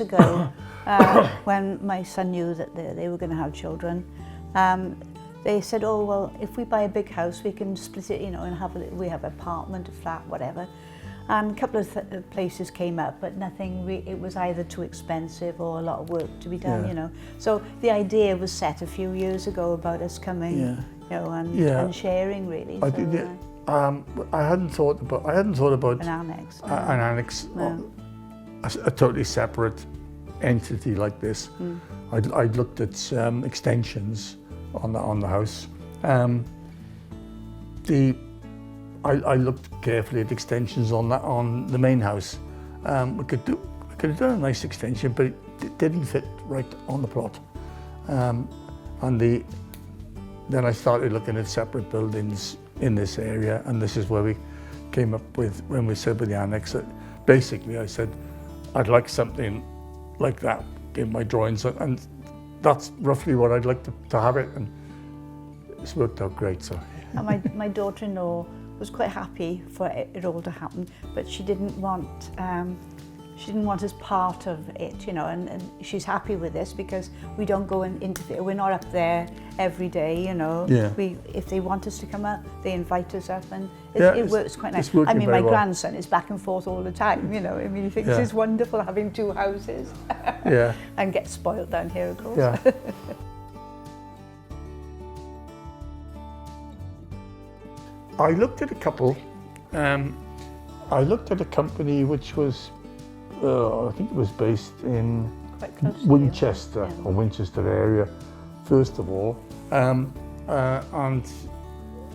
ago, when my son knew that they were going to have children, they said, oh, well, if we buy a big house, we can split it, you know, and we have an apartment, a flat, whatever. And a couple of places came up, but nothing, it was either too expensive or a lot of work to be done, you know. So the idea was set a few years ago about us coming, you know, and sharing, really. I hadn't thought about an annex. An annex, a totally separate entity like this. I'd looked at extensions on the house. I looked carefully at extensions on the main house. We could have done a nice extension, but it didn't fit right on the plot. Then I started looking at separate buildings in this area, and this is where we came up with, when we said with the annex, basically I said, I'd like something like that in my drawings, and that's roughly what I'd like to have it, and it's worked out great. So. And my daughter-in-law was quite happy for it all to happen, but she didn't want us part of it, you know, and she's happy with this because we don't go and interfere. We're not up there every day, you know. If they want us to come up, they invite us up, and it works quite nice. I mean, my grandson is back and forth all the time, you know. I mean, he thinks it's wonderful having two houses. And gets spoiled down here, of course. I looked at a couple. I looked at a company which was, I think it was based in Winchester or Winchester area, first of all. And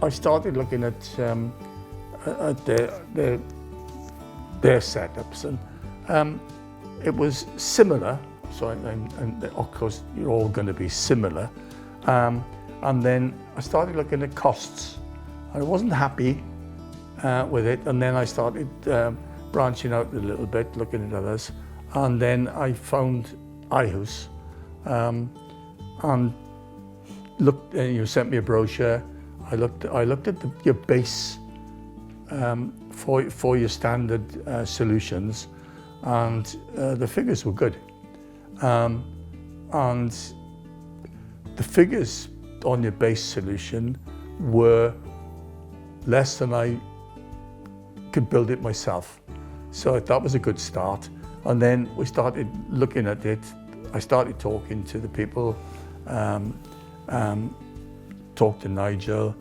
I started looking at their setups, and it was similar. So, and of course, you're all going to be similar. And then I started looking at costs. I wasn't happy with it, and then I started branching out a little bit, looking at others, and then I found iHus, and looked. You sent me a brochure. I looked at your base for your standard solutions, and the figures were good, and the figures on your base solution were less than I could build it myself. So that was a good start. And then we started looking at it. I started talking to the people, talked to Nigel,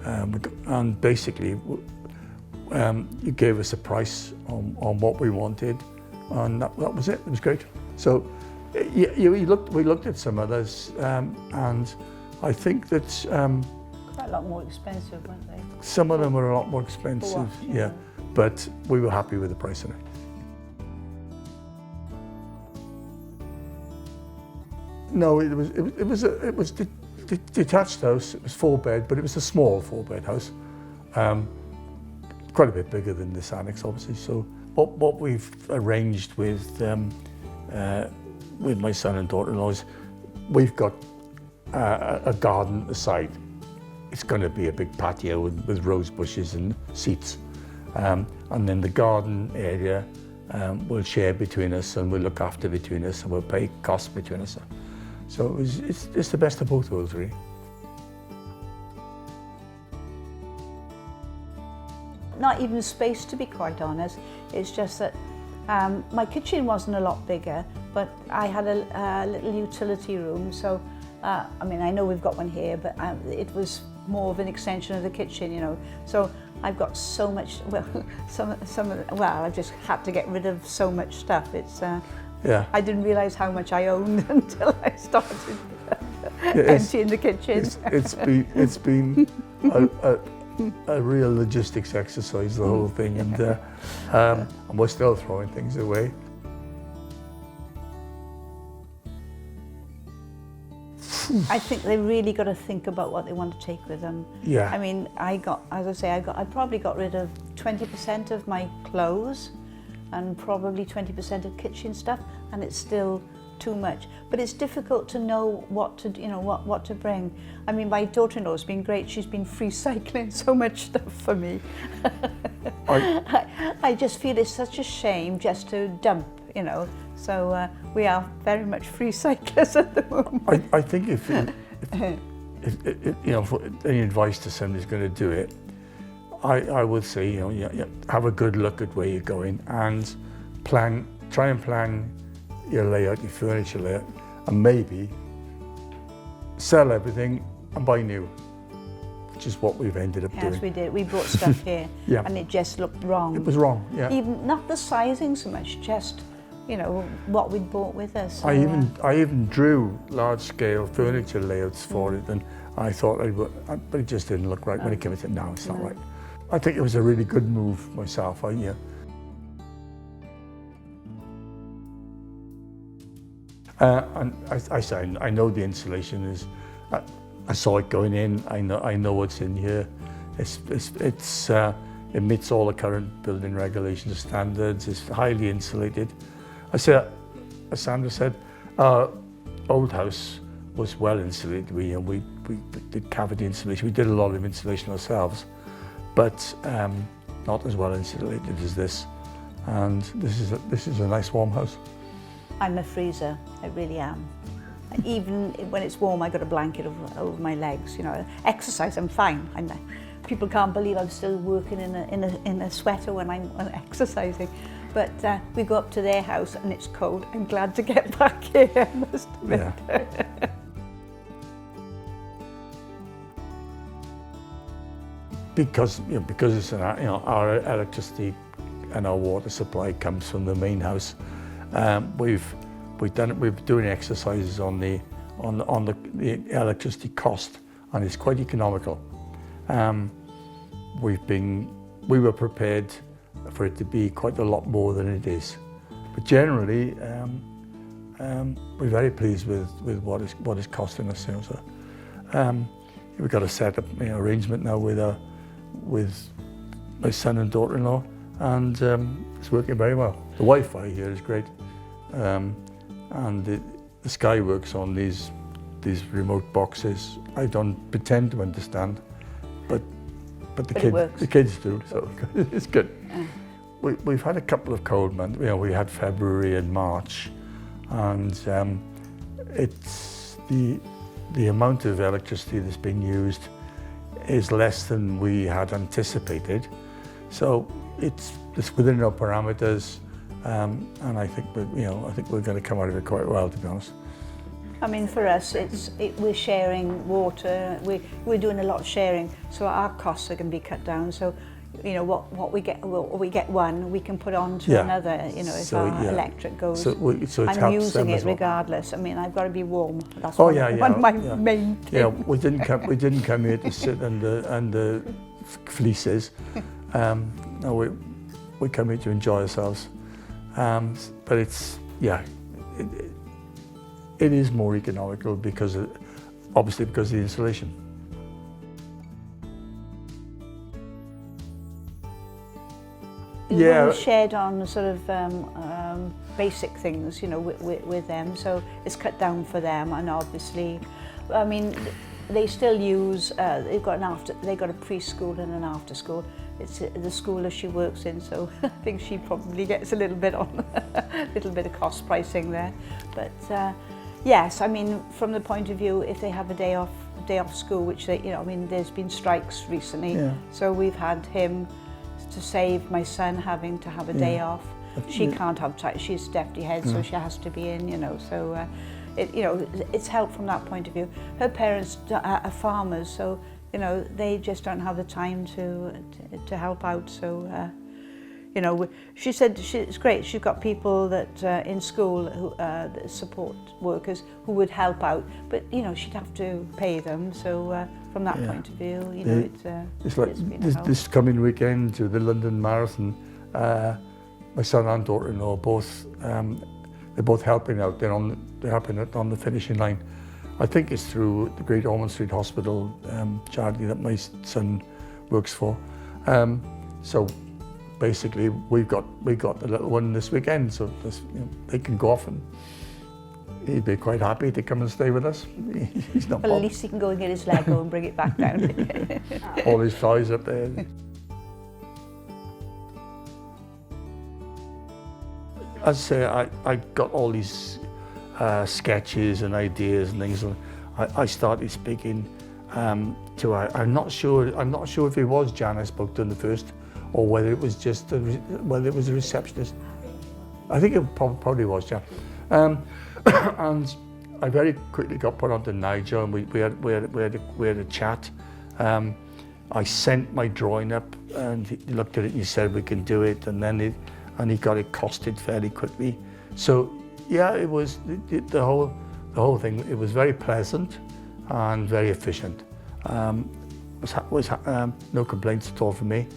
and basically you gave us a price on what we wanted, and that was it. It was great. So we looked at some others, and I think that quite a lot more expensive, weren't they? Some of them were a lot more expensive, but we were happy with the price of it. No, it was detached house. It was 4-bed, but it was a small 4-bed house, quite a bit bigger than this annex, obviously. So what we've arranged with my son and daughter-in-law is we've got a garden aside. It's going to be a big patio with rose bushes and seats. And then the garden area we'll share between us, and we'll look after between us, and we'll pay costs between us. So it's the best of both worlds, really. Not even space, to be quite honest. It's just that my kitchen wasn't a lot bigger, but I had a little utility room. So, I mean, I know we've got one here, but it was more of an extension of the kitchen, you know. So I've got so much, well, I just had to get rid of so much stuff. It's, I didn't realise how much I owned until I started emptying the kitchen. It's been a real logistics exercise, the whole thing, and we're still throwing things away. I think they really got to think about what they want to take with them. Yeah. I mean, I probably got rid of 20% of my clothes and probably 20% of kitchen stuff, and it's still too much. But it's difficult to know what to, what to bring. I mean, my daughter-in-law's been great. She's been free cycling so much stuff for me. I just feel it's such a shame just to dump you know. So we are very much free cyclists at the moment. I think if you know, for any advice to somebody who's going to do it, I would say, you know, have a good look at where you're going and try and plan your layout, your furniture layout, and maybe sell everything and buy new, which is what we've ended up doing. Yes, we did. We brought stuff here, Yeah. and it just looked wrong. It was wrong, yeah. Even not the sizing so much, just, you know, what we'd bought with us. So, I even drew large-scale furniture layouts for it, and I thought I would, but it just didn't look right when it came to it. No, it's not right. I think it was a really good move myself. And I know the insulation is. I saw it going in. I know what's in here. It meets all the current building regulations standards. It's highly insulated. As Sandra said, our old house was well insulated. We did cavity insulation. We did a lot of insulation ourselves, but not as well insulated as this. And this is a nice warm house. I'm a freezer. I really am. Even when it's warm, I got a blanket over my legs. You know, exercise, I'm fine. People can't believe I'm still working in a sweater when I'm exercising. But we go up to their house and it's cold. I'm glad to get back here, I must admit. Yeah. Because it's our electricity and our water supply comes from the main house. We're doing exercises on the electricity cost, and it's quite economical. We were prepared for it to be quite a lot more than it is, but generally we're very pleased with what is costing us. We've got a set up arrangement now with my son and daughter-in-law, and it's working very well. The Wi-Fi here is great. And the Sky works on these remote boxes. I don't pretend to understand, but the kids do, so it's good. We've had a couple of cold months. We had February and March, and it's the amount of electricity that's been used is less than we had anticipated. So it's within our parameters. And I think we're going to come out of it quite well, to be honest. I mean, for us, we're sharing water. We're doing a lot of sharing, so our costs are going to be cut down. So, you know, what we get one, we can put on to another. You know, if our electric goes. So it I'm using it regardless. I mean, I've got to be warm. That's one of my main things. Yeah, we didn't come here to sit under fleeces. No, we come here to enjoy ourselves. But it is more economical because of the insulation. Yeah, we shared on sort of basic things, you know, with them. So it's cut down for them, and obviously, I mean, they still use. They've got a preschool and an after school. It's the school that she works in, so I think she probably gets a little bit of cost pricing there. But yes, I mean, from the point of view, if they have a day off school, which they, you know, I mean, there's been strikes recently, so we've had him to save my son having to have a day off. She can't have she's deputy head, so she has to be in, you know. So it's helped from that point of view. Her parents are farmers, so. You know, they just don't have the time to help out. So, you know, she said it's great. She's got people that in school who support workers who would help out, but you know, she'd have to pay them. So, from that point of view, you know, it's like this coming weekend to the London Marathon. My son and daughter-in-law they're both helping out. They're helping out on the finishing line. I think it's through the Great Ormond Street Hospital charity that my son works for. So basically, we got the little one this weekend, so they can go off, and he'd be quite happy to come and stay with us. He's not. Well, at least he can go and get his Lego and bring it back down. All his toys up there. as I say, I got all these sketches and ideas and things. And I started speaking to her. I'm not sure if it was Jan I spoke to in the first, or whether it was just whether it was a receptionist. I think it probably was Jan. And I very quickly got put onto Nigel, and we had a chat. I sent my drawing up, and he looked at it and he said we can do it, and then he got it costed fairly quickly. So yeah, it was the whole thing. It was very pleasant and very efficient. No complaints at all from me.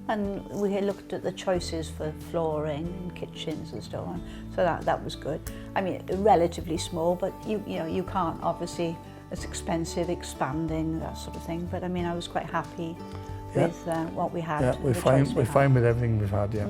And we had looked at the choices for flooring and kitchens and so on, so that was good. I mean, relatively small, but you know you can't obviously. It's expensive, expanding, that sort of thing. But I mean, I was quite happy with what we had. Yeah, we're fine with everything we've had. Yeah.